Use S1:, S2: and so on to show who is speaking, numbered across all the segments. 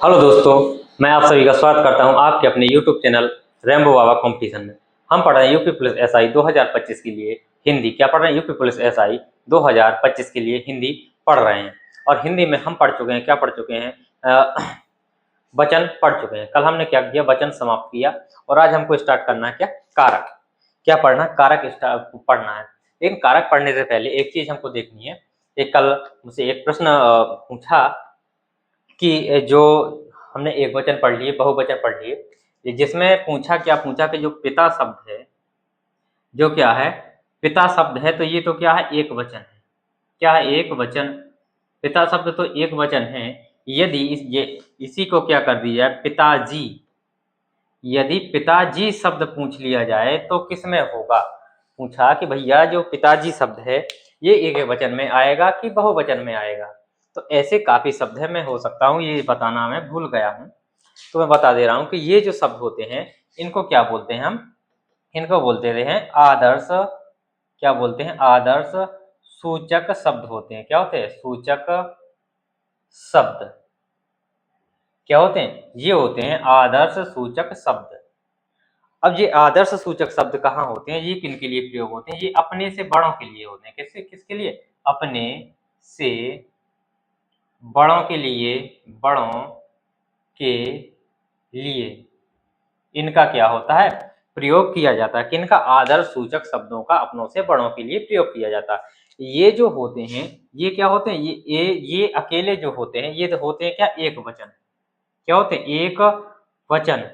S1: Hello दोस्तों, मैं आप सभी का स्वागत करता हूं आपके अपने यूट्यूब चैनल रैम्बो बाबा कंपटीशन में। हम पढ़ रहे हैं यूपी पुलिस एसआई 2025 के लिए हिंदी। क्या पढ़ रहे हैं? यूपी पुलिस एसआई 2025 के लिए हिंदी पढ़ रहे हैं। और हिंदी में हम पढ़ चुके हैं, क्या पढ़ चुके हैं? वचन पढ़ चुके हैं। कल हमने क्या किया? वचन समाप्त किया। और आज हमको स्टार्ट करना है क्या? कारक। क्या पढ़ना? कारक पढ़ना है। लेकिन कारक पढ़ने से पहले एक चीज हमको देखनी है। एक कल मुझसे एक प्रश्न पूछा कि जो हमने एक वचन पढ़ लिए, बहुवचन पढ़ लिए, जिसमें पूछा क्या पूछा कि जो पिता शब्द है, जो क्या है? पिता शब्द है, तो ये तो क्या है? एक वचन है। क्या है? एक वचन। पिता शब्द तो एक वचन है। यदि इसी को क्या कर दिया जाए? पिताजी। यदि पिताजी शब्द पूछ लिया जाए तो किसमें होगा? पूछा कि भैया जो पिताजी शब्द है ये एक वचन में आएगा कि बहुवचन में आएगा? तो ऐसे काफी शब्द है, मैं हो सकता हूँ ये बताना मैं भूल गया हूँ, तो मैं बता दे रहा हूँ कि ये जो शब्द होते हैं इनको क्या बोलते हैं हम? इनको बोलते हैं आदर्श। क्या बोलते हैं? आदर्श सूचक शब्द होते हैं। क्या होते हैं? सूचक शब्द। क्या होते हैं? ये होते हैं आदर्श सूचक शब्द। अब ये आदर्श सूचक शब्द कहाँ होते हैं? ये किन के लिए प्रयोग होते हैं? ये अपने से बड़ों के लिए होते हैं। किससे? किसके लिए? अपने से बड़ों के लिए। बड़ों के लिए इनका क्या होता है? प्रयोग किया जाता है। किनका? आदर्श सूचक शब्दों का अपनों से बड़ों के लिए प्रयोग किया जाता है। ये जो होते हैं ये क्या होते हैं? ये अकेले जो होते हैं ये तो होते हैं क्या? एक वचन। क्या होते हैं? एक वचन।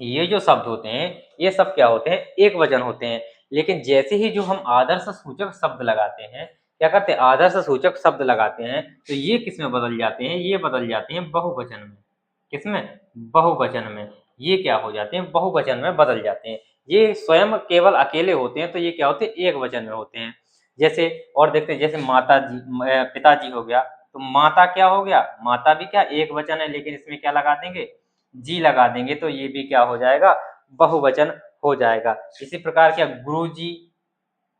S1: ये जो शब्द होते हैं ये सब क्या होते हैं? एक वचन होते हैं। लेकिन जैसे ही जो हम आदर्श सूचक शब्द लगाते हैं, क्या करते हैं? आदर्श सूचक शब्द लगाते हैं तो ये किस में बदल जाते हैं? ये बदल जाते हैं बहुवचन में। किसमें? बहुवचन में। ये क्या हो जाते हैं? बहुवचन में बदल जाते हैं। ये स्वयं केवल अकेले होते हैं तो ये क्या होते हैं? एक वचन में होते हैं। जैसे और देखते हैं, जैसे माता जी, पिताजी हो गया, तो माता क्या हो गया? माता भी क्या एक वचन है, लेकिन इसमें क्या लगा देंगे? जी लगा देंगे, तो ये भी क्या हो जाएगा? बहुवचन हो जाएगा। इसी प्रकार क्या? गुरुजी।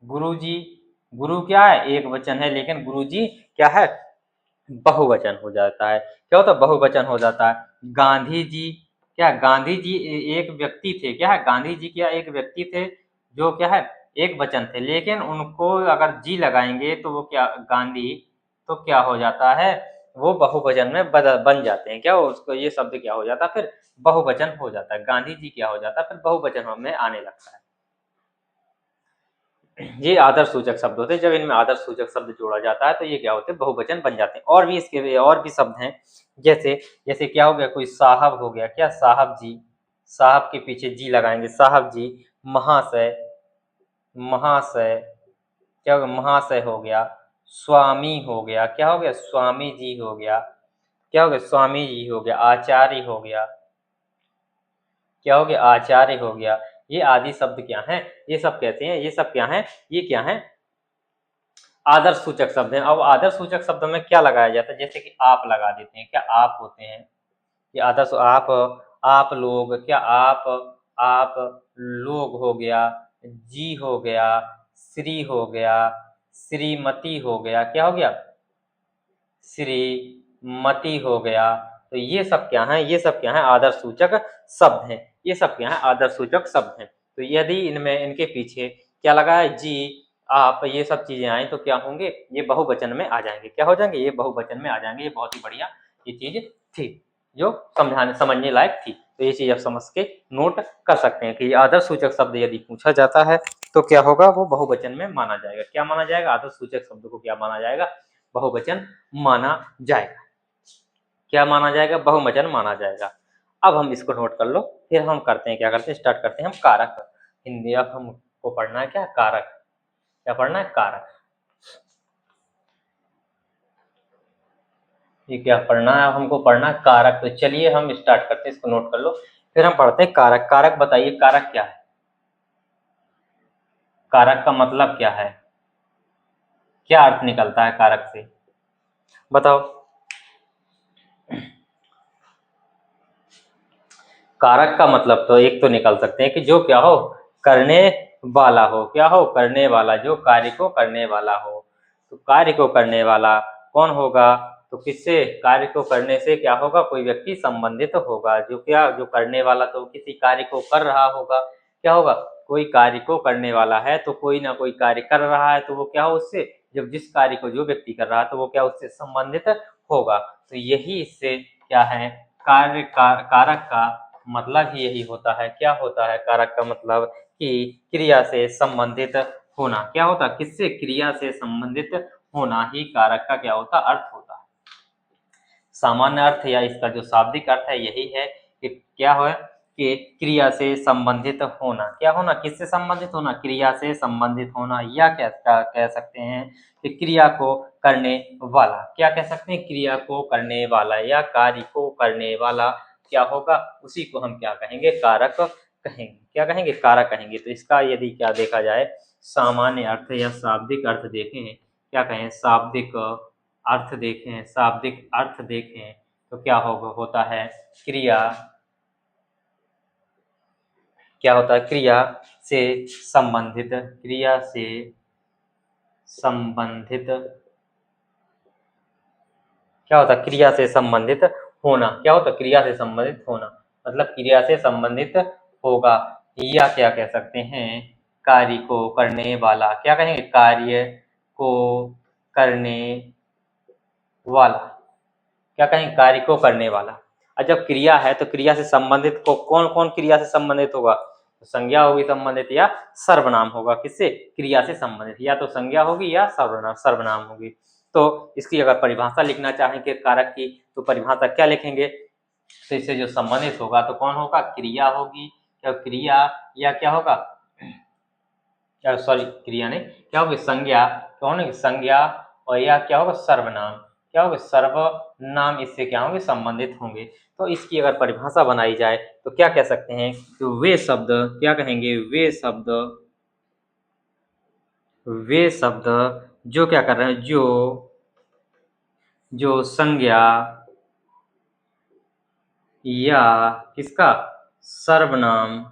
S1: गुरुजी, गुरु क्या है? एक वचन है, लेकिन गुरुजी क्या है? बहुवचन हो जाता है। क्या होता है? बहुवचन हो जाता है। गांधी जी, क्या गांधी जी एक व्यक्ति थे? क्या है? गांधी जी क्या एक व्यक्ति थे जो क्या है? एक वचन थे, लेकिन उनको अगर जी लगाएंगे तो वो क्या? गांधी, तो क्या हो जाता है? वो बहुवचन में बन जाते हैं। क्या उसको ये शब्द क्या हो जाता है? फिर बहुवचन हो जाता है। गांधी जी क्या हो जाता है? फिर बहुवचन में आने लगता है। ये आदर्श सूचक शब्द होते हैं। जब इनमें आदर्श सूचक शब्द जोड़ा जाता है तो ये क्या होते हैं? बहुवचन बन जाते हैं। और भी इसके और भी शब्द हैं। जैसे जैसे क्या हो गया? कोई साहब हो गया। क्या? साहब जी। साहब के पीछे जी लगाएंगे, साहब जी। महाशय। महाशय, क्या हो गया? महाशय हो गया। स्वामी हो गया। क्या हो गया? स्वामी जी हो गया। क्या हो गया? स्वामी जी हो गया। आचार्य हो गया। क्या हो गया? आचार्य हो गया। ये आदि शब्द क्या हैं? ये सब कहते हैं, ये सब क्या हैं? ये क्या हैं? आदर्श सूचक शब्द हैं। अब आदर्श सूचक शब्द में क्या लगाया जाता है? जैसे कि आप लगा देते हैं। क्या? आप होते हैं ये आदर्श। आप लोग। क्या? आप लोग हो गया। जी हो गया। श्री हो गया। श्रीमती हो गया। क्या हो गया? श्रीमती हो गया। तो ये सब क्या है? ये सब क्या है? आदर्श सूचक शब्द हैं। ये सब क्या है? आदर्श सूचक शब्द हैं। तो यदि इनमें इनके पीछे क्या लगा है? जी, आप, ये सब चीजें आए तो क्या होंगे? ये बहुवचन में आ जाएंगे। क्या हो जाएंगे? ये बहुवचन में आ जाएंगे। ये बहुत ही बढ़िया ये चीज थी जो समझने लायक थी। तो ये चीज आप समझ के नोट कर सकते हैं कि आदर्श सूचक शब्द यदि पूछा जाता है तो क्या होगा? वो बहुवचन में माना जाएगा। क्या माना जाएगा? आदर्श सूचक शब्द को क्या माना जाएगा? बहुवचन माना जाएगा। क्या माना जाएगा? बहुवचन माना जाएगा। अब हम इसको नोट कर लो, फिर हम करते हैं, क्या करते हैं? स्टार्ट करते हैं हम कारक। हिंदी अब हमको पढ़ना है क्या? कारक। क्या पढ़ना है? कारक। ये क्या पढ़ना है? हमको पढ़ना है कारक। तो चलिए हम स्टार्ट करते हैं, इसको नोट कर लो, फिर हम पढ़ते हैं कारक। कारक बताइए, कारक क्या है? कारक का मतलब क्या है? क्या अर्थ निकलता है कारक से? बताओ। कारक का मतलब तो एक तो निकल सकते हैं कि जो क्या हो? करने वाला हो। क्या हो? करने वाला, जो कार्य को करने वाला हो। तो कार्य को करने वाला कौन होगा? तो किससे, कार्य को करने से क्या होगा, कोई व्यक्ति संबंधित होगा। जो करने वाला तो किसी कार्य को कर रहा होगा, क्या होगा, कोई कार्य को करने वाला है तो कोई ना कोई कार्य कर रहा है, तो वो क्या हो उससे, जब जिस कार्य को जो व्यक्ति कर रहा है तो वो क्या उससे संबंधित होगा। तो यही इससे क्या है, कारक का मतलब ही यही होता है। क्या होता है कारक का मतलब, कि क्रिया से संबंधित होना। क्या होता, किससे, क्रिया से संबंधित होना ही कारक का क्या होता, अर्थ होता है। सामान्य अर्थ या इसका जो शाब्दिक अर्थ है यही है कि क्या है, कि क्रिया से संबंधित होना। क्या होना, किससे संबंधित होना, क्रिया से संबंधित होना। या क्या कह सकते हैं कि क्रिया को करने वाला। क्या कह सकते हैं, क्रिया को करने वाला या कार्य को करने वाला क्या होगा, उसी को हम क्या कहेंगे, कारक कहेंगे। क्या कहेंगे, कारक कहेंगे। तो इसका यदि क्या देखा जाए, सामान्य अर्थ या शाब्दिक अर्थ देखें, क्या कहें, शाब्दिक अर्थ देखें तो क्या होता है, क्रिया, क्या होता है, क्रिया से संबंधित, क्या होता है, क्रिया से संबंधित होना। क्या होता है, क्रिया से संबंधित होना, मतलब क्रिया से संबंधित होगा। या क्या कह सकते हैं, कार्य को करने वाला। क्या कहेंगे, कार्य को करने वाला। क्या कहेंगे, कार्य को करने वाला। और जब क्रिया है तो क्रिया से संबंधित को कौन कौन क्रिया से संबंधित होगा, तो संज्ञा होगी संबंधित, या सर्वनाम होगा। किससे, क्रिया से संबंधित, या तो संज्ञा होगी या सर्वनाम होगी। तो इसकी अगर परिभाषा लिखना चाहेंगे कारक की, तो परिभाषा क्या लिखेंगे, तो इससे जो संबंधित होगा तो कौन होगा, क्रिया होगी। क्या क्रिया, या क्या होगा, सॉरी क्रिया नहीं, क्या होगी, संज्ञा। कौन है, संज्ञा, और या क्या होगा, सर्वनाम। क्या होगा, सर्वनाम इससे क्या होंगे, संबंधित होंगे। तो इसकी अगर परिभाषा बनाई जाए तो क्या कह सकते हैं, तो वे शब्द, क्या कहेंगे, वे शब्द जो क्या कर रहे हैं, जो संज्ञा या किसका, सर्वनाम,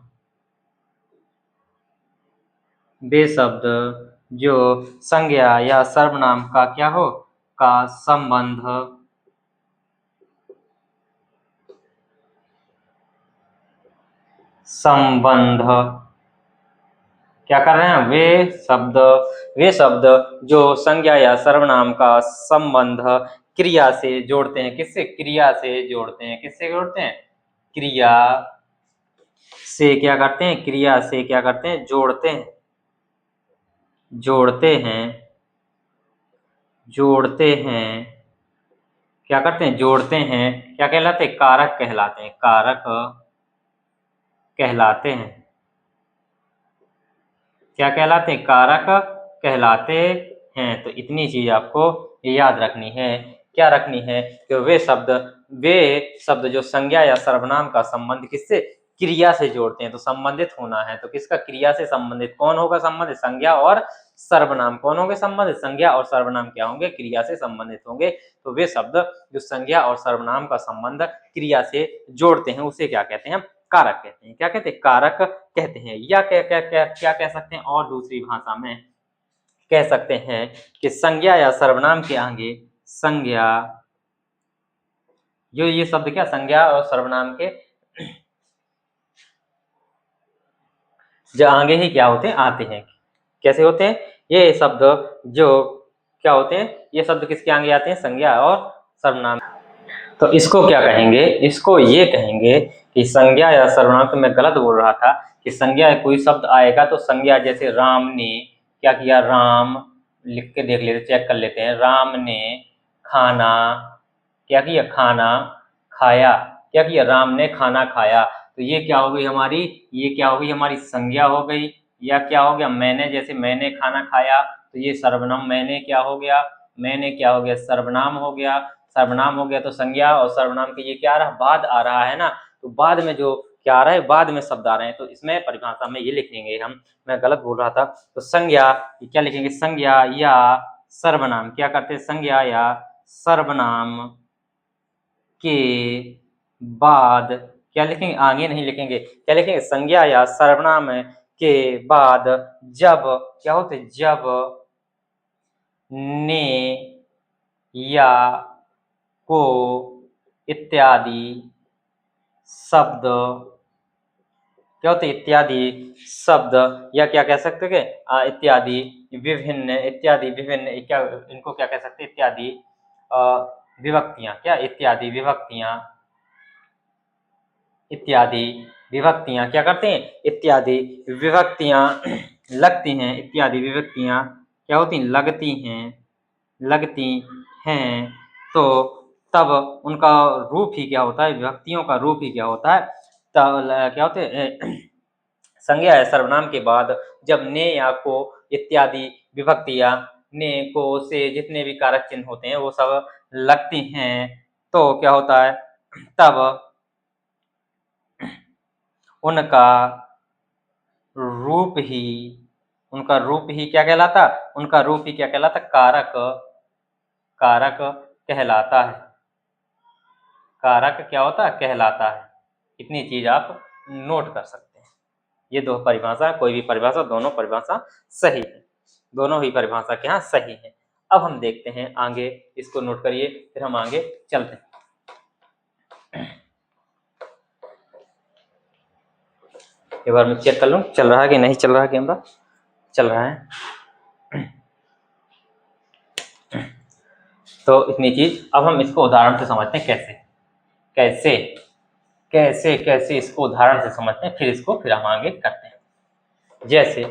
S1: वे शब्द जो संज्ञा या सर्वनाम का क्या हो, का संबंध क्या कर रहे हैं, वे शब्द जो संज्ञा या सर्वनाम का संबंध क्रिया से जोड़ते हैं। किससे, क्रिया से जोड़ते हैं। किससे जोड़ते हैं, क्रिया से क्या करते हैं, क्रिया से क्या करते हैं, जोड़ते हैं, क्या करते हैं, जोड़ते हैं। क्या कहलाते हैं, कारक कहलाते हैं, कारक कहलाते हैं। क्या कहलाते हैं, कारक कहलाते हैं। तो इतनी चीज आपको याद रखनी है। क्या रखनी है, कि वे शब्द जो संज्ञा या सर्वनाम का संबंध किससे, क्रिया से जोड़ते हैं। तो संबंधित होना है तो किसका, क्रिया से संबंधित। कौन होगा संबंधित, संज्ञा और सर्वनाम। कौन होंगे संबंधित, संज्ञा और सर्वनाम क्या होंगे, क्रिया से संबंधित होंगे। तो वे शब्द जो संज्ञा और सर्वनाम का संबंध क्रिया से जोड़ते हैं उसे क्या कहते हैं, कारक कहते हैं। क्या कहते हैं, कारक कहते हैं। या क्या कह सकते हैं, और दूसरी भाषा में कह सकते हैं कि संज्ञा या सर्वनाम के आगे, संज्ञा, जो ये शब्द क्या, संज्ञा और सर्वनाम के जो आगे ही क्या होते हैं, आते हैं। कैसे होते हैं ये शब्द, जो क्या होते हैं, ये शब्द किसके आगे आते हैं, संज्ञा और सर्वनाम। तो इसको क्या कहेंगे, इसको ये कहेंगे कि संज्ञा या सर्वनाम, तो मैं गलत बोल रहा था कि संज्ञा कोई शब्द आएगा तो संज्ञा, जैसे राम ने क्या किया, राम लिख के देख लेते, चेक कर लेते हैं, राम ने खाना क्या किया, खाना खाया। क्या किया, राम ने खाना खाया। तो ये क्या हो गई हमारी, ये क्या हो गई हमारी, संज्ञा हो गई। या क्या हो गया, मैंने, जैसे मैंने खाना खाया, तो ये सर्वनाम, मैंने क्या हो गया, मैंने क्या हो गया, सर्वनाम हो गया। सर्वनाम हो गया तो संज्ञा और सर्वनाम के ये क्या आ रहा है, बाद आ रहा है ना। तो बाद में जो क्या आ रहा है, बाद में शब्द आ रहे हैं, तो इसमें परिभाषा में ये लिखेंगे हम, मैं गलत बोल रहा था। तो संज्ञा क्या लिखेंगे, संज्ञा या सर्वनाम, क्या करते हैं, संज्ञा या सर्वनाम के बाद क्या लिखेंगे, आगे नहीं लिखेंगे, क्या लिखेंगे, संज्ञा या सर्वनाम के बाद जब क्या होते, जब ने या को इत्यादि शब्द क्या होते हैं? इत्यादि शब्द या क्या कह सकते हैं? इत्यादि विभिन्न क्या इनको क्या कह सकते हैं? इत्यादि विभक्तियां क्या? इत्यादि विभक्तियां क्या करते हैं? इत्यादि विभक्तियां लगती हैं। इत्यादि विभक्तियां क्या होती हैं? लगती हैं। तो तब उनका रूप ही क्या होता है? विभक्तियों का रूप ही क्या होता है? तब क्या होते हैं? संज्ञा या सर्वनाम के बाद जब ने या को इत्यादि विभक्तियां ने को से जितने भी कारक चिन्ह होते हैं वो सब लगती हैं, तो क्या होता है? तब उनका रूप ही क्या कहलाता? उनका रूप ही क्या कहलाता? कारक कहलाता है। कारक क्या होता है? कहलाता है। इतनी चीज आप नोट कर सकते हैं। ये दो परिभाषा, कोई भी परिभाषा, दोनों परिभाषा सही है। दोनों ही परिभाषा क्या सही है। अब हम देखते हैं आगे, इसको नोट करिए, फिर हम आगे चलते हैं। एक बार मैं चेक कर लूं चल रहा है कि नहीं चल रहा है। कैमरा चल रहा है। तो इतनी चीज। अब हम इसको उदाहरण से समझते हैं। कैसे इसको उदाहरण से समझते हैं, फिर हम आगे करते हैं। जैसे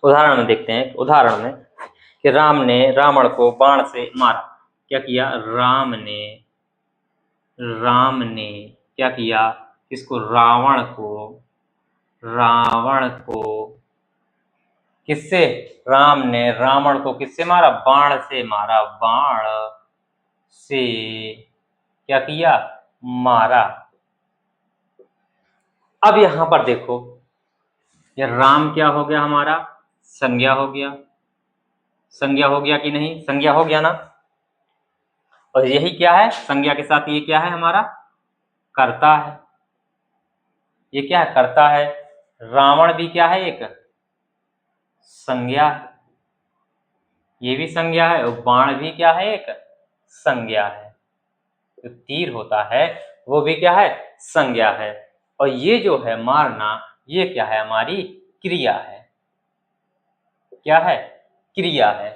S1: उदाहरण में देखते हैं, उदाहरण में कि राम ने रावण को बाण से मारा। क्या किया? राम ने क्या किया? इसको रावण को किससे? राम ने रावण को किससे मारा? बाण से मारा। बाण से क्या किया? मारा। अब यहां पर देखो, ये राम क्या हो गया? हमारा संज्ञा हो गया। संज्ञा हो गया कि नहीं? संज्ञा हो गया ना। और यही क्या है? संज्ञा के साथ ये क्या है? हमारा कर्ता है। ये क्या है? कर्ता है। रावण भी क्या है? एक संज्ञा है। ये भी संज्ञा है। और बाण भी क्या है? एक संज्ञा है। जो तीर होता है वो भी क्या है? संज्ञा है। और ये जो है मारना, ये क्या है? हमारी क्रिया है। क्या है? क्रिया है।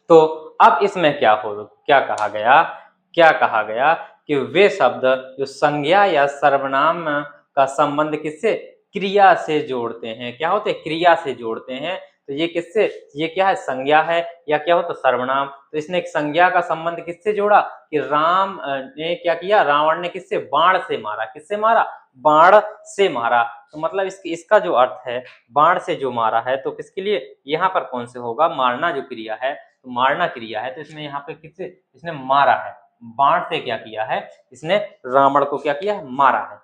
S1: तो अब इसमें क्या कहा गया कि वे शब्द जो संज्ञा या सर्वनाम का संबंध किससे? क्रिया से जोड़ते हैं। क्या होते हैं? क्रिया से जोड़ते हैं। तो ये किससे? ये क्या है? संज्ञा है। या क्या होता? सर्वनाम। तो इसने एक संज्ञा का संबंध किससे जोड़ा कि राम ने क्या किया? रावण ने किससे? बाण से मारा। किससे मारा? बाण से मारा। तो मतलब इसका जो अर्थ है, बाण से जो मारा है, तो किसके लिए? यहाँ पर कौन से होगा? मारना जो क्रिया है, तो मारना क्रिया है, तो इसमें यहाँ पे किससे? इसने मारा है। बाण से क्या किया है? इसने रावण को क्या किया है? मारा है।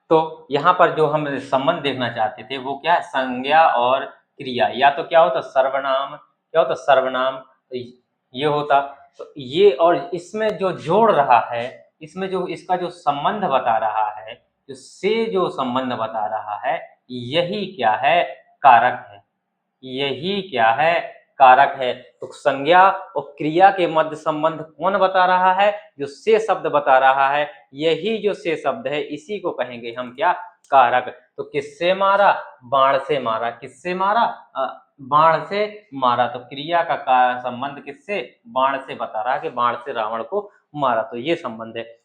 S1: तो यहाँ पर जो हम संबंध देखना चाहते थे वो क्या है? संज्ञा और क्रिया। या तो क्या होता? सर्वनाम। क्या होता? सर्वनाम। तो ये होता। तो ये और इसमें जो जोड़ रहा है, इसमें जो इसका जो संबंध बता रहा है, जो से जो संबंध बता रहा है, यही क्या है? कारक है। यही क्या है? कारक है। तो संज्ञा और क्रिया के मध्य संबंध कौन बता रहा है? जो से शब्द बता रहा है। यही जो से शब्द है, इसी को कहेंगे हम क्या? कारक। तो किससे मारा? बाण से मारा। किससे मारा? बाण से मारा। तो क्रिया का संबंध किससे? बाण से बता रहा है कि बाण से रावण को मारा। तो ये संबंध है।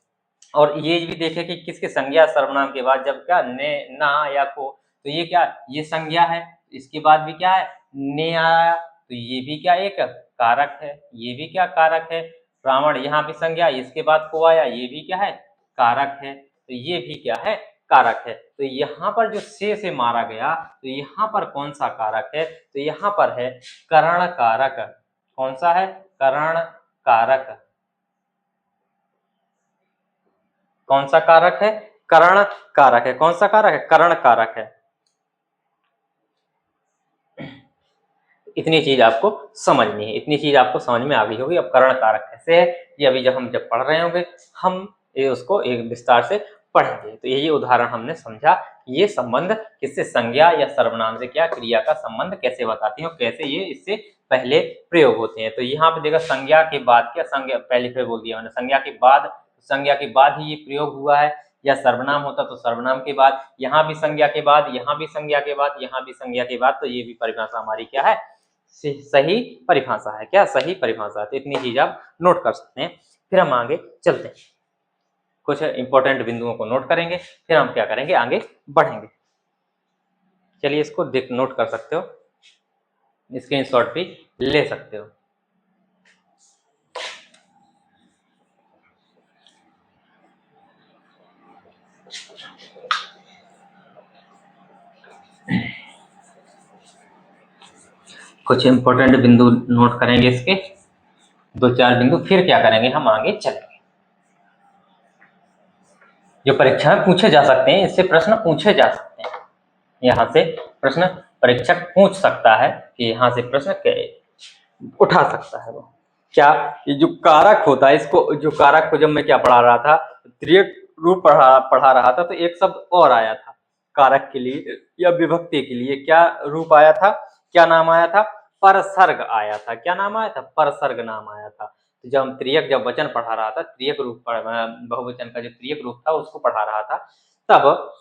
S1: और ये भी देखे कि किसके? संज्ञा सर्वनाम के बाद जब क्या? ने, ना या को, तो ये क्या? ये संज्ञा है। इसके बाद भी क्या है? ने आया, तो ये भी क्या? एक कारक है। ये भी क्या? कारक है। रावण यहाँ भी संज्ञा, इसके बाद को आया, ये भी क्या है? कारक है। तो ये भी क्या है? कारक है। तो यहाँ पर जो से मारा गया, तो यहाँ पर कौन सा कारक है? तो यहाँ पर है करण कारक। कौन सा है? करण कारक। कौन सा कारक है? करण कारक है। कौन सा कारक है? करण कारक है। इतनी चीज आपको समझनी है। इतनी चीज आपको समझ में आ गई होगी। अब करण कारक कैसे है, ये अभी जब पढ़ रहे होंगे हम, ये उसको एक विस्तार से पढ़ेंगे। तो यही उदाहरण हमने समझा ये संबंध किससे, संज्ञा या सर्वनाम से क्या क्रिया का संबंध कैसे बताती हैं और कैसे ये इससे पहले प्रयोग होते हैं। तो यहाँ पे देखा संज्ञा के बाद क्या, संज्ञा पहले फिर बोल दिया मैंने, संज्ञा के बाद ही ये प्रयोग हुआ है, या सर्वनाम होता तो सर्वनाम के बाद, यहाँ भी संज्ञा के बाद, यहाँ भी संज्ञा के बाद, यहाँ भी संज्ञा के बाद, तो ये भी परिभाषा हमारी क्या है, सही परिभाषा है। क्या सही परिभाषा है। तो इतनी चीज आप नोट कर सकते हैं। फिर हम आगे चलते हैं, कुछ इंपॉर्टेंट बिंदुओं को नोट करेंगे, फिर हम क्या करेंगे, आगे बढ़ेंगे। चलिए इसको देख नोट कर सकते हो, स्क्रीनशॉट भी ले सकते हो। कुछ इंपॉर्टेंट बिंदु नोट करेंगे इसके, 2-4 बिंदु, फिर क्या करेंगे, हम आगे चलेंगे। जो परीक्षा में पूछे जा सकते हैं, इससे प्रश्न पूछे जा सकते हैं, यहाँ से प्रश्न परीक्षक पूछ सकता है कि यहाँ से प्रश्न उठा सकता है। वो क्या, ये जो कारक होता है, इसको जो कारक को जब मैं क्या पढ़ा रहा था, त्रियक रूप पढ़ा रहा था, तो एक शब्द और आया था कारक के लिए या विभक्ति के लिए, क्या रूप आया था, क्या नाम आया था, परसर्ग आया था। क्या नाम आया था, परसर्ग नाम आया था। तो जब हम त्रियक, जब वचन पढ़ा रहा था, त्रियक रूप बहुवचन का जो त्रियक रूप था उसको पढ़ा रहा था, तब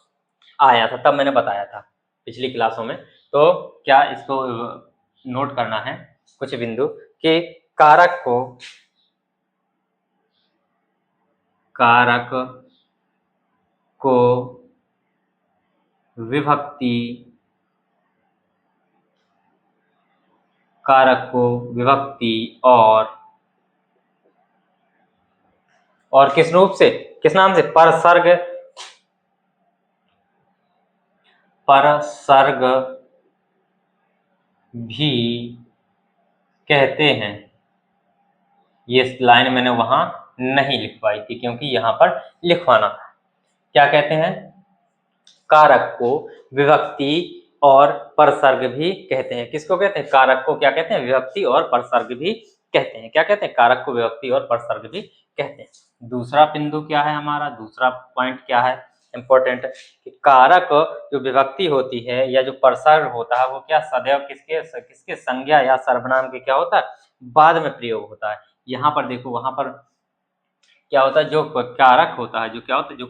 S1: आया था, तब मैंने बताया था पिछली क्लासों में। तो क्या इसको नोट करना है कुछ बिंदु कि कारक को विभक्ति, कारक को विभक्ति और किस रूप से, किस नाम से, परसर्ग भी कहते हैं। ये लाइन मैंने वहां नहीं लिखवाई थी क्योंकि यहाँ पर लिखवाना था। क्या कहते हैं, कारक को विभक्ति और परसर्ग भी कहते हैं। किसको कहते हैं, कारक को क्या कहते हैं, विभक्ति और परसर्ग भी कहते हैं। क्या कहते हैं, कारक को विभक्ति और परसर्ग भी कहते हैं। दूसरा बिंदु क्या है हमारा, दूसरा पॉइंट क्या है इंपॉर्टेंट, कि कारक जो विभक्ति होती है या जो परसर्ग होता है, वो क्या सदैव किसके संज्ञा या सर्वनाम के क्या होता है, बाद में प्रयोग होता है। यहाँ पर देखो, वहां पर क्या होता है, जो कारक होता है, जो क्या होता है, जो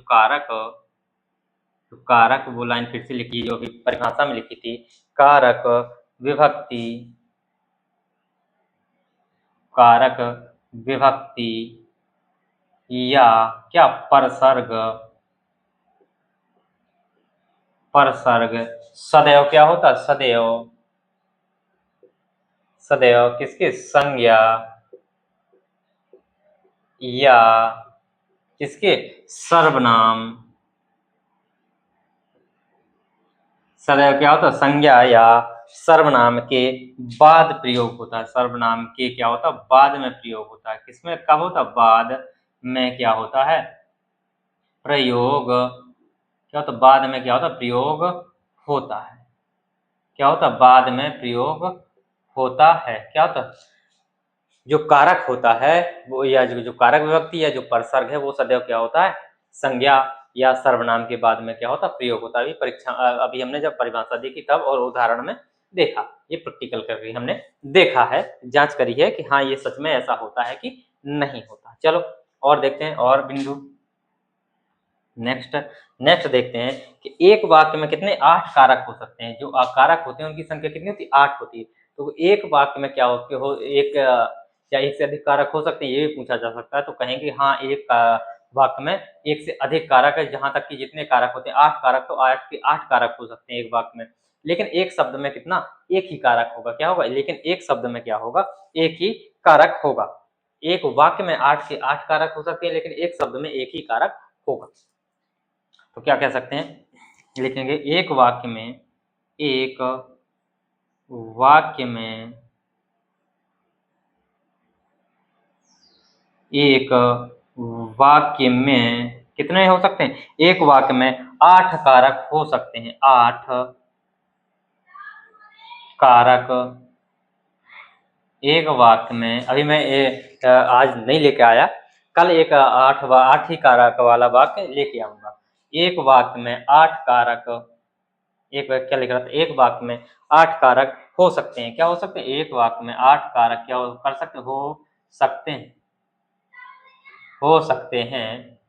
S1: कारक, वो लाइन फिर से लिखी जो अभी परिभाषा में लिखी थी, कारक विभक्ति या क्या, परसर्ग सदैव क्या होता है, सदैव किसके, संज्ञा या किसके, सर्वनाम, सदैव क्या होता है, संज्ञा या सर्वनाम के बाद प्रयोग होता है। सर्वनाम के क्या होता है, बाद में प्रयोग होता है। किसमें, कब होता है, बाद में क्या होता है, प्रयोग, क्या होता है, बाद में क्या होता है, प्रयोग होता है। क्या होता है, बाद में प्रयोग होता है। क्या होता है, जो कारक होता है वो, या जो कारक विभक्ति या जो परसर्ग है, वो सदैव क्या होता है, संज्ञा या सर्वनाम के बाद में क्या होता है, प्रयोग होता है। अभी परीक्षा, अभी हमने जब परिभाषा देखी तब और उदाहरण में देखा, ये प्रैक्टिकल करके हमने देखा है, जांच करी है कि हाँ ये सच में ऐसा होता है कि नहीं होता। चलो और देखते हैं और बिंदु। नेक्स्ट देखते हैं कि एक वाक्य में कितने, 8 कारक हो सकते हैं। जो कारक होते हैं उनकी संख्या कितनी होती है, 8 होती है। तो एक वाक्य में क्या क्या एक से अधिक कारक हो सकते हैं, ये भी पूछा जा सकता है। तो कहेंगे हाँ, एक वाक्य में एक से अधिक कारक है, जहां तक कि जितने कारक होते हैं 8 कारक, तो 8 के 8 कारक हो सकते हैं एक वाक्य में। लेकिन एक शब्द में कितना, एक ही कारक होगा। क्या होगा, लेकिन एक शब्द में क्या होगा, एक ही कारक होगा। एक वाक्य में 8 के 8 कारक हो सकते हैं, लेकिन एक शब्द में एक ही कारक होगा। तो क्या कह सकते हैं, लिखेंगे एक वाक्य में कितने हो सकते हैं, एक वाक्य में 8 कारक हो सकते हैं। 8 कारक एक वाक्य में। अभी मैं आज नहीं लेके आया, कल एक 8 ही कारक वाला वाक्य लेके आऊंगा। एक वाक्य में 8 कारक, एक वाक्य क्या लिख रहा था, एक वाक्य में 8 कारक हो सकते हैं। क्या हो सकते हैं? एक वाक्य में 8 कारक क्या कर सकते हो सकते हैं, हो सकते हैं।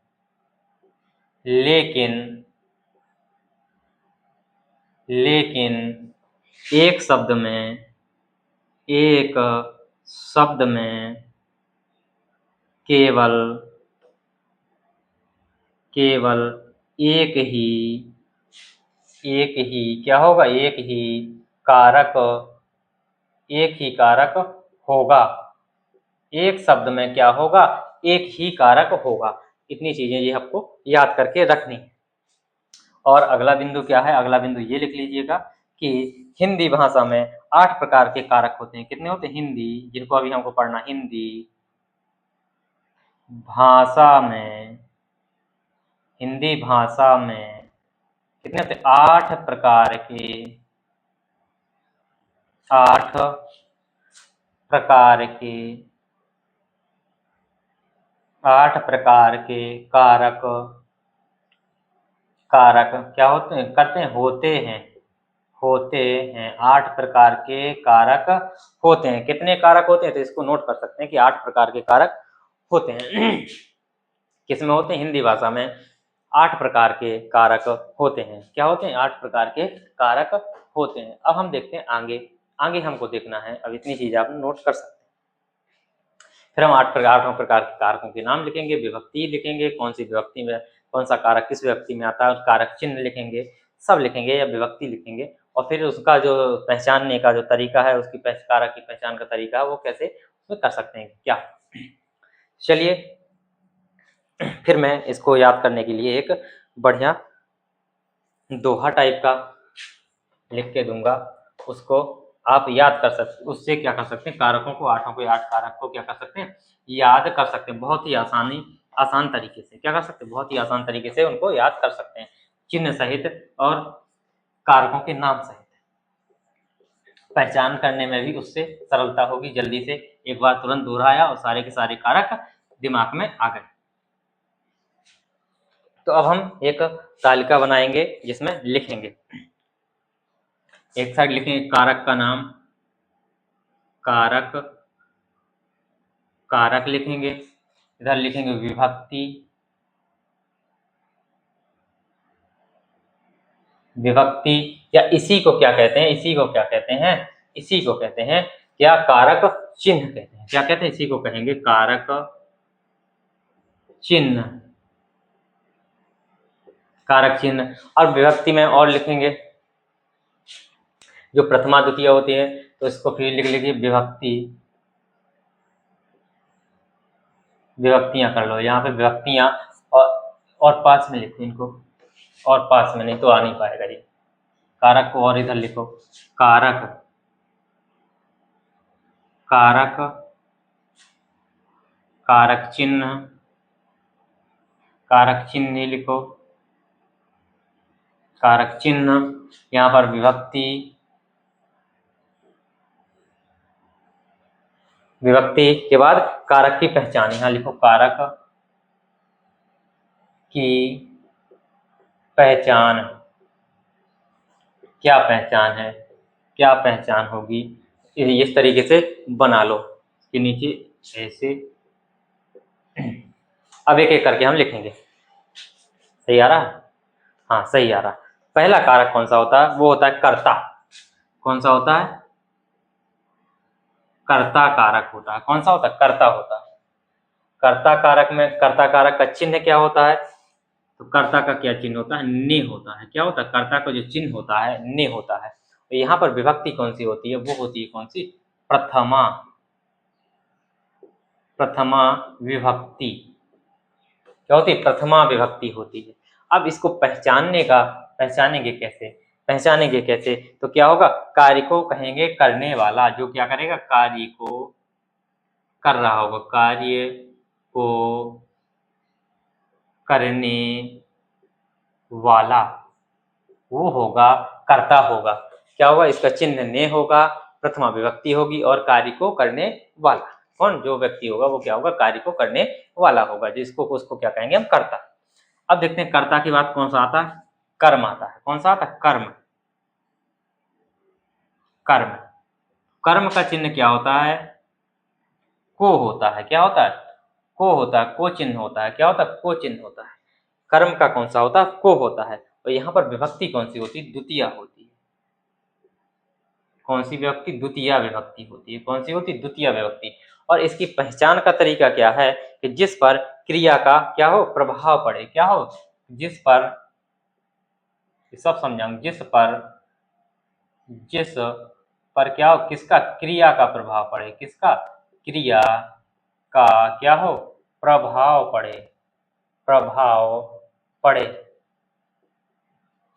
S1: लेकिन एक शब्द में, एक शब्द में केवल एक ही क्या होगा, एक ही कारक होगा। एक शब्द में क्या होगा, एक ही कारक होगा। इतनी चीजें ये आपको याद करके रखनी। और अगला बिंदु क्या है, अगला बिंदु ये लिख लीजिएगा कि हिंदी भाषा में 8 प्रकार के कारक होते हैं। कितने होते हैं? हिंदी, जिनको अभी हमको पढ़ना, हिंदी भाषा में, हिंदी भाषा में कितने होते हैं? 8 प्रकार के, 8 प्रकार के, 8 प्रकार के कारक क्या होते हैं, करते हैं, होते हैं 8 प्रकार के कारक होते हैं। कितने कारक होते हैं? तो इसको नोट कर सकते हैं कि 8 प्रकार के कारक होते हैं। किसमें होते हैं? हिंदी भाषा में 8 प्रकार के कारक होते हैं। क्या होते हैं? 8 प्रकार के कारक होते हैं। अब हम देखते हैं आगे हमको देखना है। अब इतनी चीज आप नोट कर सकते हैं। फिर हम 8 प्रकार के कारकों के नाम लिखेंगे, विभक्ति लिखेंगे, कौन सी विभक्ति में कौन सा कारक किस विभक्ति में आता है, कारक चिन्ह लिखेंगे, सब लिखेंगे या विभक्ति लिखेंगे। और फिर उसका जो पहचानने का जो तरीका है, उसकी कारक की पहचान का तरीका है, वो कैसे उसमें कर सकते हैं क्या। चलिए फिर मैं इसको याद करने के लिए एक बढ़िया दोहा टाइप का लिख के दूंगा, उसको आप याद कर सकते। उससे क्या कर सकते हैं, कारकों को, 8 कारक को क्या कर सकते हैं, याद कर सकते हैं। बहुत ही आसान तरीके से क्या कर सकते हैं, बहुत ही आसान तरीके से उनको याद कर सकते हैं, चिन्ह सहित और कारकों के नाम सहित। पहचान करने में भी उससे सरलता होगी, जल्दी से एक बार तुरंत दोहराया और सारे के सारे कारक दिमाग में आ गए। तो अब हम एक तालिका बनाएंगे जिसमें लिखेंगे, एक साइड लिखेंगे कारक का नाम, कारक लिखेंगे, इधर लिखेंगे विभक्ति या इसी को क्या कहते हैं, इसी को कहते हैं क्या, कारक चिन्ह कहते हैं। क्या कहते हैं? इसी को कहेंगे कारक चिन्ह, कारक चिन्ह। और विभक्ति में और लिखेंगे जो प्रथमा द्वितीय होती है, तो इसको फिर लिख लीजिए विभक्तियां कर लो। यहाँ पे विभक्तियां और पास में लिखो इनको, और पास में, नहीं तो आ नहीं पाएगा ये। कारक को और इधर लिखो, कारक चिन्ह, कारक चिन्ह लिखो, कारक चिन्ह। यहाँ पर विभक्ति के बाद कारक की पहचान, यहाँ लिखो कारक की पहचान। क्या पहचान है, क्या पहचान होगी, इस तरीके से बना लो कि नीचे ऐसे। अब एक एक करके हम लिखेंगे। सही आ रहा है? हाँ सही आ रहा। पहला कारक कौन सा होता है? वो होता है कर्ता। कौन सा होता है? कर्ता कारक होता है। कौन सा होता है? कर्ता होता है। कर्ता कारक में कर्ता कारक का चिन्ह क्या होता है? तो कर्ता का क्या चिन्ह होता है? ने होता है। क्या होता है? कर्ता का जो चिन्ह होता है ने होता है। तो यहाँ पर विभक्ति कौन सी होती है? वो होती है कौन सी? प्रथमा विभक्ति। क्या होती है? प्रथमा विभक्ति होती है। अब इसको पहचानेंगे कैसे? तो क्या होगा? कार्य को कहेंगे करने वाला, जो क्या करेगा? कार्य को कर रहा होगा, कार्य को करने वाला वो होगा, कर्ता होगा। क्या होगा? इसका चिन्ह ने होगा, प्रथमा विभक्ति होगी और कार्य को करने वाला। कौन? जो व्यक्ति होगा वो क्या होगा? कार्य को करने वाला होगा, जिसको उसको क्या कहेंगे हम? कर्ता। अब देखते हैं कर्ता के बाद कौन सा आता है, कर्म आता है। कौन सा आता है, कर्म। कर्म, कर्म का चिन्ह क्या होता है, को होता है। क्या होता है, को होता है, को चिन्ह होता है। क्या होता है, को चिन्ह होता है। कर्म का कौन सा होता है, को होता है। और यहाँ पर विभक्ति कौन सी होती है, द्वितीय होती है। कौन सी विभक्ति, द्वितीय विभक्ति होती है। कौन सी होती है, द्वितीय विभक्ति। और इसकी पहचान का तरीका क्या है कि जिस पर क्रिया का क्या हो, प्रभाव पड़े। क्या हो, जिस पर, सब समझाऊंगा, जिस पर क्या हो, किसका, क्रिया का प्रभाव पड़े। किसका, क्रिया का क्या हो, प्रभाव पड़े। प्रभाव पड़े,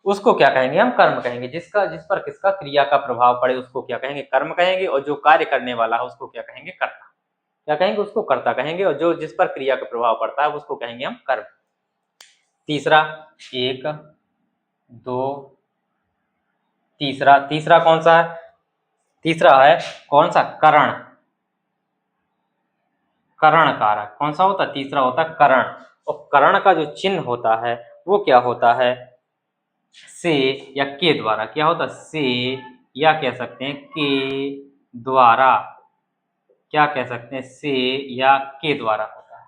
S1: उसको क्या कहेंगे हम, कर्म कहेंगे। जिसका, जिस पर किसका क्रिया का प्रभाव पड़े उसको क्या कहेंगे, कर्म कहेंगे। और जो कार्य करने वाला है उसको क्या कहेंगे, कर्ता। क्या कहेंगे, उसको कर्ता कहेंगे। और जो जिस पर क्रिया का प्रभाव पड़ता है उसको कहेंगे हम कर्म। तीसरा, एक, दो, तीसरा, तीसरा कौन सा है, तीसरा है कौन सा, करण। करण कारक कौन सा होता है, तीसरा होता है करण। और करण का जो चिन्ह होता है वो क्या होता है, से या के द्वारा। क्या होता है, से या कह सकते हैं के द्वारा। क्या कह सकते हैं, से या के द्वारा होता है।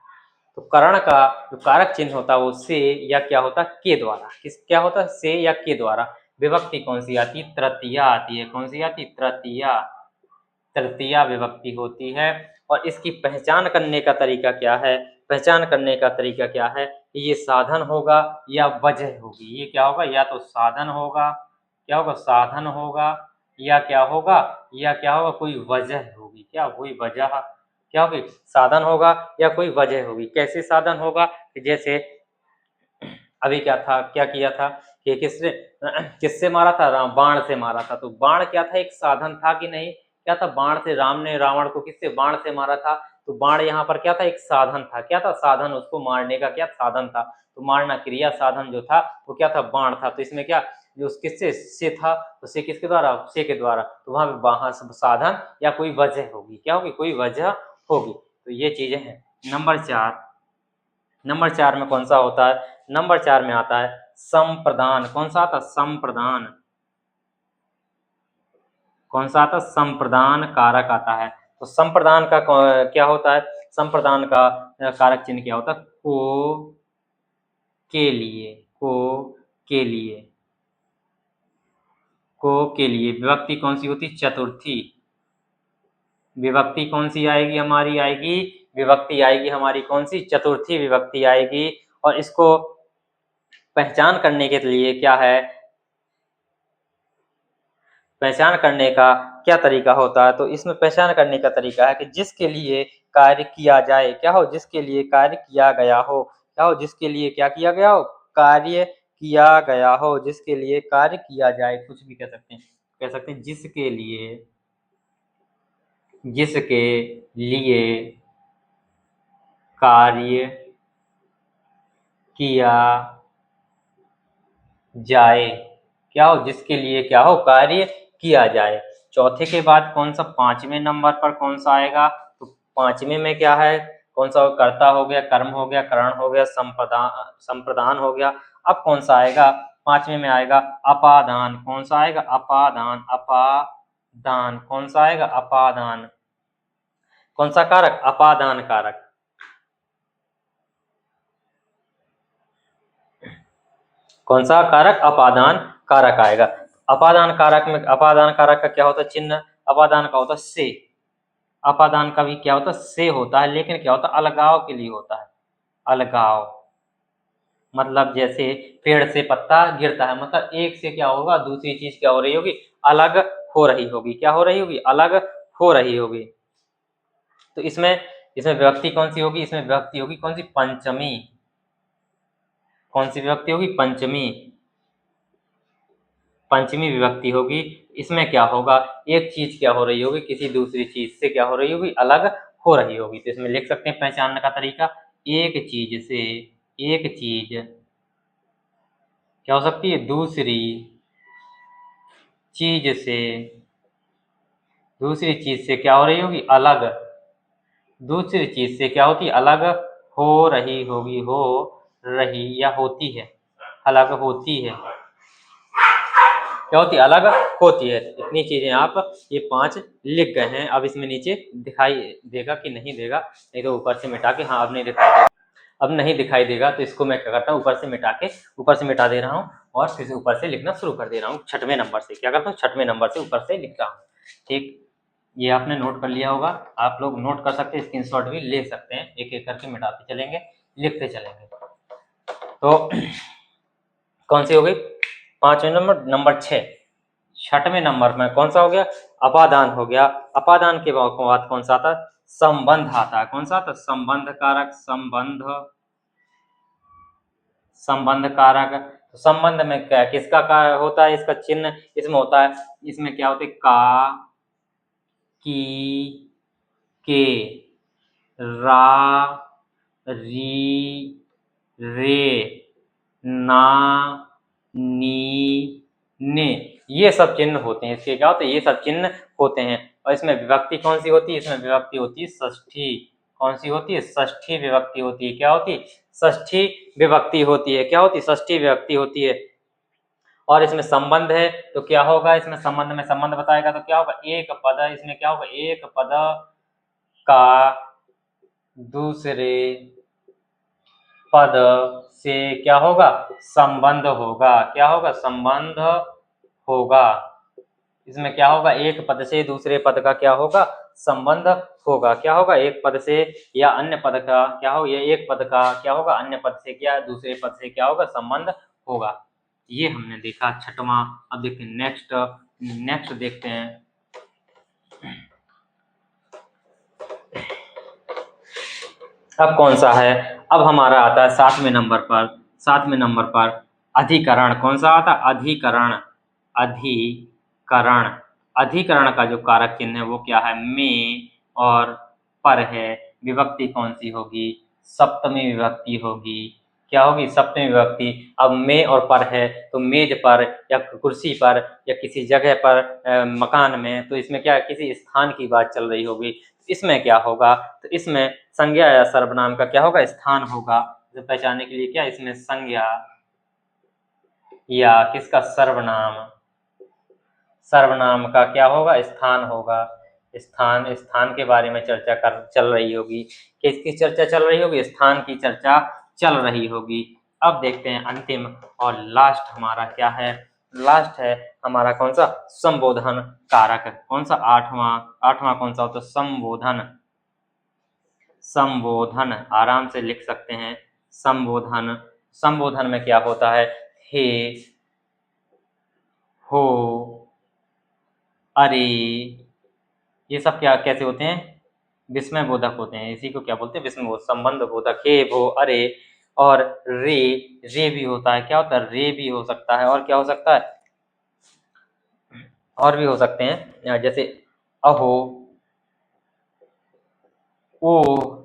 S1: तो करण का जो कारक चिन्ह होता है वो से या क्या होता है, के द्वारा। किस, क्या होता है, से या के द्वारा। विभक्ति कौन सी आती है, तृतीया आती है। कौन सी आती है, तृतीया। तृतीया विभक्ति होती है। और इसकी पहचान करने का तरीका क्या है, पहचान करने का तरीका क्या है, ये साधन होगा या वजह होगी। ये क्या होगा, या तो साधन होगा, क्या होगा, साधन होगा, या क्या होगा, या क्या होगा, कोई वजह होगी। क्या, कोई वजह, क्या होगी, साधन होगा या कोई वजह होगी। कैसे साधन होगा, कि जैसे अभी क्या था, क्या किया था कि किसने, किससे मारा था, राम, बाण से मारा था। तो बाण क्या था, एक साधन था कि नहीं, क्या था, बाण से राम ने रावण को किससे, बाण से मारा था। तो बाण यहाँ पर क्या था, एक साधन था। क्या था, साधन, उसको मारने का क्या साधन था। तो मारना क्रिया, साधन जो था वो क्या था, बाण था। तो इसमें क्या, जो किससे, से था, तो से किसके द्वारा, से के द्वारा। तो वहां पे वहां साधन या कोई वजह होगी। क्या होगी, कोई वजह होगी। तो ये चीजें हैं। नंबर चार, नंबर चार में कौन सा होता है, नंबर चार में आता है संप्रदान। कौन सा आता है, संप्रदान। कौन सा आता है, संप्रदान कारक आता है। तो संप्रदान का क्या होता है, संप्रदान का कारक चिन्ह क्या होता है, को के लिए। को के लिए, को के लिए। विभक्ति कौन सी होती, चतुर्थी। विभक्ति कौन सी आएगी, हमारी आएगी, विभक्ति आएगी हमारी कौन सी, चतुर्थी विभक्ति आएगी। और इसको पहचान करने के लिए क्या है, पहचान करने का क्या तरीका होता है। तो इसमें पहचान करने का तरीका है कि जिसके लिए कार्य किया जाए। क्या हो, जिसके लिए कार्य किया गया हो। क्या हो, जिसके लिए क्या किया गया हो, कार्य किया गया हो। जिसके लिए कार्य किया जाए, कुछ भी कह सकते हैं, कह सकते हैं जिसके लिए, जिसके लिए कार्य किया जाए। क्या हो, जिसके लिए क्या हो, कार्य किया जाए। चौथे के बाद कौन सा, पांचवें नंबर पर कौन सा आएगा, तो पांचवें में क्या है, कौन सा, कर्ता हो गया, कर्म हो गया, करण हो गया, संप्रदान, संप्रदान हो गया। अब कौन सा आएगा, पांचवें में आएगा अपादान। कौन सा आएगा, अपादान। अपादान कौन सा आएगा, अपादान। कौन सा कारक, अपादान कारक। कौन सा कारक, अपादान कारक आएगा। अपादान कारक में, अपादान कारक का क्या होता है चिन्ह, अपादान का होता है से। अपादान का भी क्या होता है, से होता है। लेकिन क्या होता है, अलगाव के लिए होता है। अलगाव मतलब जैसे पेड़ से पत्ता गिरता है, मतलब एक से क्या होगा, दूसरी चीज क्या हो रही होगी, अलग हो रही होगी। क्या हो रही होगी, अलग हो रही होगी। तो इसमें, इसमें विभक्ति कौन सी होगी, इसमें विभक्ति होगी कौन सी, पंचमी। कौन सी विभक्ति होगी, पंचमी। पंचमी विभक्ति होगी। इसमें क्या होगा, एक चीज क्या हो रही होगी, किसी दूसरी चीज से क्या हो रही होगी, अलग हो रही होगी। तो इसमें लिख सकते हैं पहचानने का तरीका, एक चीज से, एक चीज क्या हो सकती है, दूसरी चीज से, दूसरी चीज से क्या हो रही होगी, अलग। दूसरी चीज से क्या होती है, अलग हो रही होगी, हो रही या होती है, अलग होती है, क्या होती है, अलग होती है। इतनी चीजें आप ये 5 लिख गए हैं। अब इसमें नीचे दिखाई देगा कि नहीं देगा, नहीं तो ऊपर से मिटा के, हाँ अब नहीं दिखाई देगा, अब नहीं दिखाई देगा तो इसको मैं क्या करता हूँ, ऊपर से मिटा के, ऊपर से मिटा दे रहा हूँ और फिर से ऊपर से लिखना शुरू कर दे रहा हूँ। 6वें नंबर से क्या करता हूँ, 6वें नंबर से ऊपर से लिख रहा हूँ। ठीक, ये आपने नोट कर लिया होगा। आप लोग नोट कर सकते हैं, स्क्रीनशॉट भी ले सकते हैं, एक एक करके मिटाते चलेंगे, लिखते चलेंगे। तो कौन सी हो गई, 5वें नंबर, नंबर 6। 6वें नंबर में कौन सा हो गया, अपादान हो गया। अपादान के बाद कौन सा आता है, संबंध आता है। कौन सा आता है, संबंध कारक, संबंध कारक। तो संबंध में क्या, किसका का होता है, इसका चिन्ह इसमें होता है, इसमें क्या होते हैं, का, की, के, रा, री, रे, ना, नी, ने, ये सब चिन्ह होते हैं। इसके क्या होते हैं, ये सब चिन्ह होते हैं। और इसमें विभक्ति कौन सी होती है, इसमें विभक्ति होती है षष्ठी। कौन सी होती है, षष्ठी विभक्ति होती है। क्या होती है, षष्ठी विभक्ति होती है। क्या होती है, षष्ठी विभक्ति होती है। और इसमें संबंध है तो क्या होगा, इसमें संबंध में संबंध बताएगा तो क्या होगा, एक पद, इसमें क्या होगा, एक पद का दूसरे पद से क्या होगा, संबंध होगा। क्या होगा, संबंध होगा। इसमें क्या होगा, एक पद से दूसरे पद का क्या होगा, संबंध होगा। क्या होगा, एक पद से या अन्य पद का क्या होगा, ये एक पद का क्या होगा, अन्य पद से क्या, दूसरे पद से क्या होगा, संबंध होगा। ये हमने देखा 6वां। अब देखते हैं नेक्स्ट देखते हैं। अब कौन सा है, अब हमारा आता है 7वें नंबर पर। 7वें नंबर पर अधिकरण। कौन सा आता है, अधिकरण। अधिकरण, अधिकरण का जो कारक चिन्ह है वो क्या है, में और पर है। विभक्ति कौन सी होगी, सप्तमी विभक्ति होगी। क्या होगी, सप्तमी विभक्ति। अब में और पर है तो मेज पर या कुर्सी पर या किसी जगह पर, मकान में, तो इसमें क्या, किसी स्थान की बात चल रही होगी। इसमें क्या होगा, तो इसमें संज्ञा या सर्वनाम का क्या होगा, स्थान होगा। तो पहचानने के लिए क्या, इसमें संज्ञा या किसका, सर्वनाम, सर्वनाम का क्या होगा, स्थान होगा। स्थान के बारे में चर्चा चल रही होगी। किसकी चर्चा चल रही होगी, स्थान की चर्चा चल रही होगी। अब देखते हैं अंतिम और लास्ट हमारा क्या है, लास्ट है हमारा कौन सा, संबोधन कारक। कौन सा, 8वां कौन सा होता है, संबोधन। संबोधन आराम से लिख सकते हैं, संबोधन। संबोधन में क्या होता है, हे, हो, अरे, ये सब क्या कैसे होते हैं, विस्मय बोधक होते हैं। इसी को क्या बोलते हैं, विस्मय बोधक, संबंध बोधक। हे, भो, अरे, और रे भी होता है। क्या होता है, रे भी हो सकता है। और क्या हो सकता है, और भी हो सकते हैं, जैसे अहो, ओ,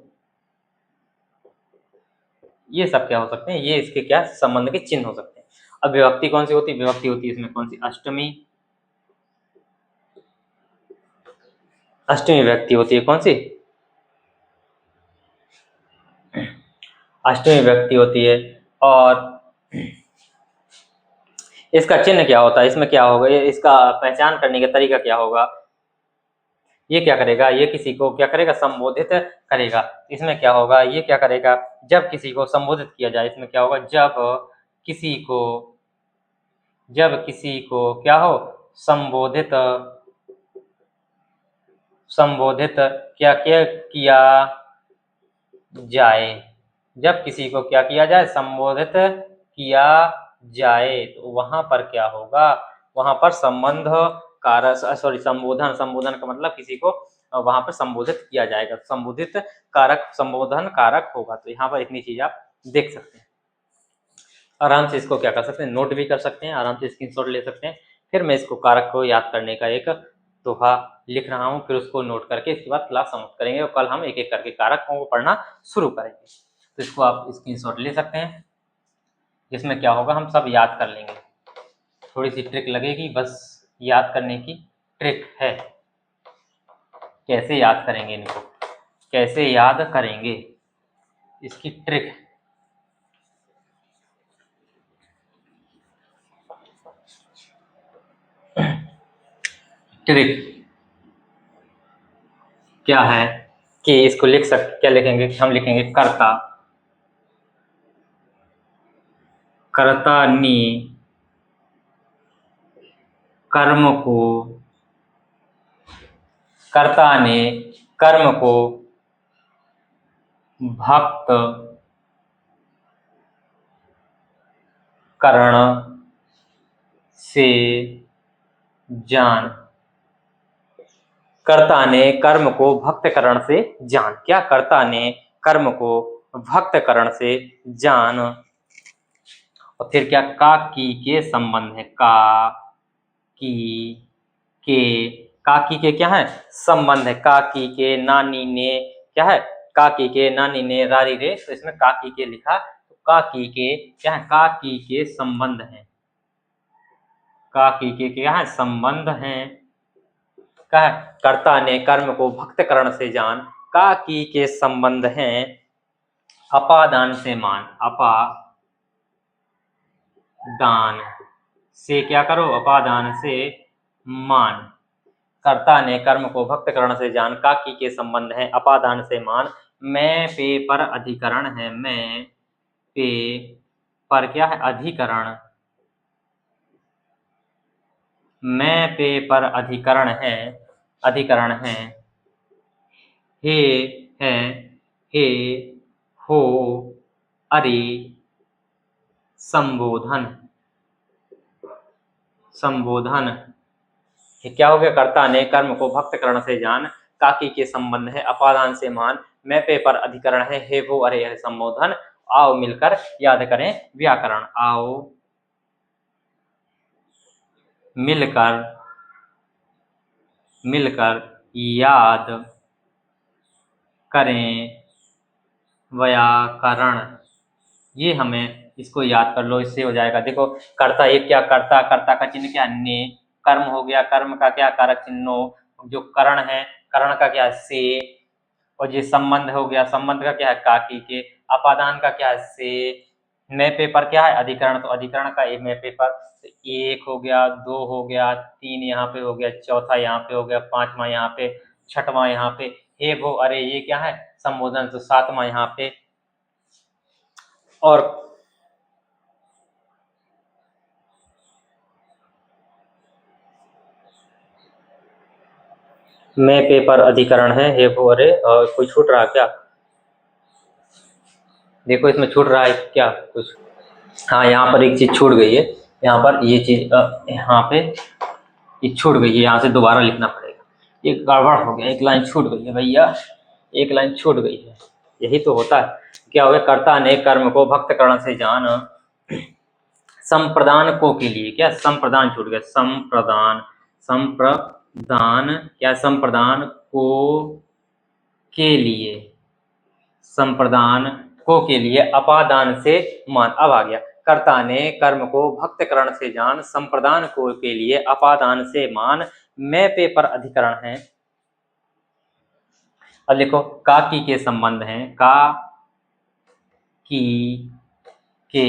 S1: ये सब क्या हो सकते हैं, ये इसके क्या, संबंध के चिन्ह हो सकते हैं। अब विभक्ति कौन सी होती है, विभक्ति होती है इसमें कौन सी, अष्टमी। अष्टमी विभक्ति होती है कौन सी, अष्टमी विभक्ति होती है। और इसका चिन्ह क्या होता है, इसमें क्या होगा, इसका पहचान करने का तरीका क्या होगा। ये क्या करेगा, ये किसी को क्या करेगा, संबोधित करेगा। इसमें क्या होगा, ये क्या करेगा, जब किसी को संबोधित किया जाए, इसमें क्या होगा, किसी को जब किसी को क्या हो, संबोधित, संबोधित क्या क्या किया जाए, जब किसी को क्या किया जाए, संबोधित किया जाए, तो वहां पर क्या होगा, वहां पर संबंध कारक, सॉरी, संबोधन, संबोधन का मतलब किसी को वहां पर संबोधित किया जाएगा, संबोधित कारक, संबोधन कारक होगा। तो यहाँ पर इतनी चीज आप देख सकते हैं। आराम से इसको क्या कर सकते हैं, नोट भी कर सकते हैं, आराम से स्क्रीनशॉट ले सकते हैं। फिर मैं इसको कारक को याद करने का एक दोहा लिख रहा हूँ, फिर उसको नोट करके इसके बाद क्लास समाप्त करेंगे और कल हम एक एक करके कारकों को पढ़ना शुरू करेंगे। तो इसको आप स्क्रीनशॉट ले सकते हैं, जिसमें क्या होगा, हम सब याद कर लेंगे। थोड़ी सी ट्रिक लगेगी, बस याद करने की ट्रिक है। कैसे याद करेंगे इनको, कैसे याद करेंगे, इसकी ट्रिक। ट्रिक क्या है कि इसको लिख सकते, क्या लिखेंगे, हम लिखेंगे कर्ता, कर्ता ने कर्म को, कर्ता ने कर्म को भक्त करण से जान, कर्ता ने कर्म को भक्त करण से जान, क्या, कर्ता ने कर्म को भक्त करण से जान। और फिर क्या, का की के संबंध है, का की के, काकी के क्या है, संबंध है, काकी के नानी ने क्या है, काकी के नानी ने रारी रे, तो इसमें काकी के लिखा, तो काकी के क्या है, काकी के संबंध है, काकी के क्या है, संबंध है। क्या है, कर्ता ने कर्म को भक्त करण से जान, काकी के संबंध हैं अपादान से मान, अपादान से क्या करो, अपादान से मान, कर्ता ने कर्म को भक्त करण से जान, काकी के संबंध है अपादान से मान, मैं पे पर अधिकरण है, मैं पे पर क्या है, अधिकरण, मैं पे पर अधिकरण है, अधिकरण है, हे है, हे हो, अरे, संबोधन, संबोधन, ये क्या हो गया, कर्ता ने कर्म को भक्त करण से जान, काकी के संबंध है अपादान से मान, मैं पे पर अधिकरण है, हे वो अरे है संबोधन। आओ मिलकर याद करें व्याकरण, आओ मिलकर, मिलकर याद करें व्याकरण, ये हमें इसको याद कर लो, इससे हो जाएगा। देखो कर्ता, ये क्या, कर्ता, कर्ता का चिन्ह क्या, ने, कर्म हो गया, कर्म का क्या कारक चिन्हो, जो करण है, करण का क्या है, से, और ये संबंध हो गया, संबंध का क्या है, काकी के, अपादान का क्या है, से, मैं पेपर क्या है, अधिकरण, तो अधिकरण का मैं पेपर, तो एक हो गया, दो हो गया, तीन यहाँ पे हो गया, चौथा यहाँ पे हो गया, पांचवा यहाँ पे, छठवां यहाँ पे, हे वो अरे ये क्या है, संबोधन, तो सातवां यहाँ पे। और मैं पेपर अधिकरण है, हे वो अरे, और कोई छूट रहा क्या, देखो इसमें छूट रहा है क्या कुछ, हाँ यहाँ पर एक चीज छूट गई है, यहाँ पर ये चीज यहाँ पे ये छूट गई है, यहाँ से दोबारा लिखना पड़ेगा, ये गड़बड़ हो गया, एक लाइन छूट गई है भैया, एक लाइन छूट गई है, यही तो होता है। क्या हो गया, कर्ता ने कर्म को भक्त करण से जान, संप्रदान को के लिए, क्या संप्रदान छूट गया, संप्रदान, संप्रदान क्या, संप्रदान को के लिए, संप्रदान को के लिए अपादान से मान, अब आ गया, कर्ता ने कर्म को भक्त करण से जान, संप्रदान को के लिए अपादान से मान, मैं पे पर अधिकरण है। अब देखो काकी के संबंध हैं, का की के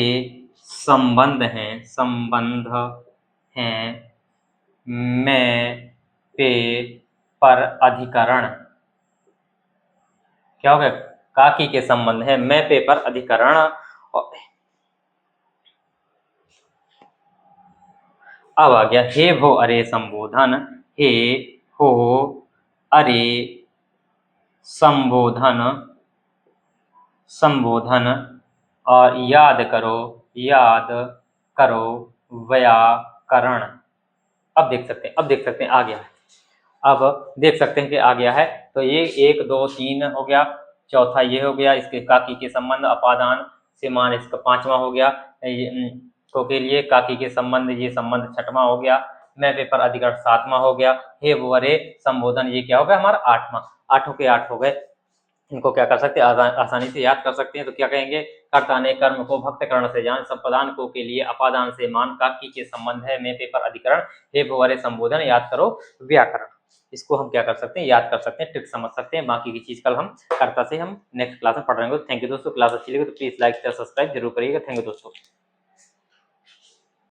S1: संबंध हैं, संबंध हैं, मैं पे पर अधिकरण, क्या हो गया, काकी के संबंध है, मैं पे पर अधिकरण, अब आ गया हे भो अरे संबोधन, हे हो अरे संबोधन, संबोधन, और याद करो, याद करो व्याकरण। अब देख सकते हैं, अब देख सकते हैं आ गया है, अब देख सकते हैं कि आ गया है, तो ये एक दो तीन हो गया, चौथा ये हो गया, इसके काकी के संबंध अपादान से मान, इसका पांचवा हो गया, को के लिए काकी के संबंध, ये संबंध छठवां हो गया, मैं पेपर अधिकरण सातवां हो गया, हे वो अरे संबोधन ये क्या हो गया हमारा आठवां, आठों के आठ हो गए। इनको क्या कर सकते हैं, आसानी से याद कर सकते हैं, तो क्या कहेंगे, कर्ता ने कर्म को भक्त करण से जान, संप्रदान को के लिए अपादान से मान, काकी के संबंध है, मैं पेपर अधिकरण, हे वो अरे संबोधन, याद करो व्याकरण। इसको हम क्या कर सकते हैं, याद कर सकते हैं, ट्रिक समझ सकते हैं, बाकी की चीज कल हम कर्ता से हम नेक्स्ट क्लास में पढ़ रहे हैं। थैंक यू दोस्तों, क्लास अच्छी लगी तो प्लीज लाइक शेयर सब्सक्राइब जरूर करिएगा। थैंक यू दोस्तों।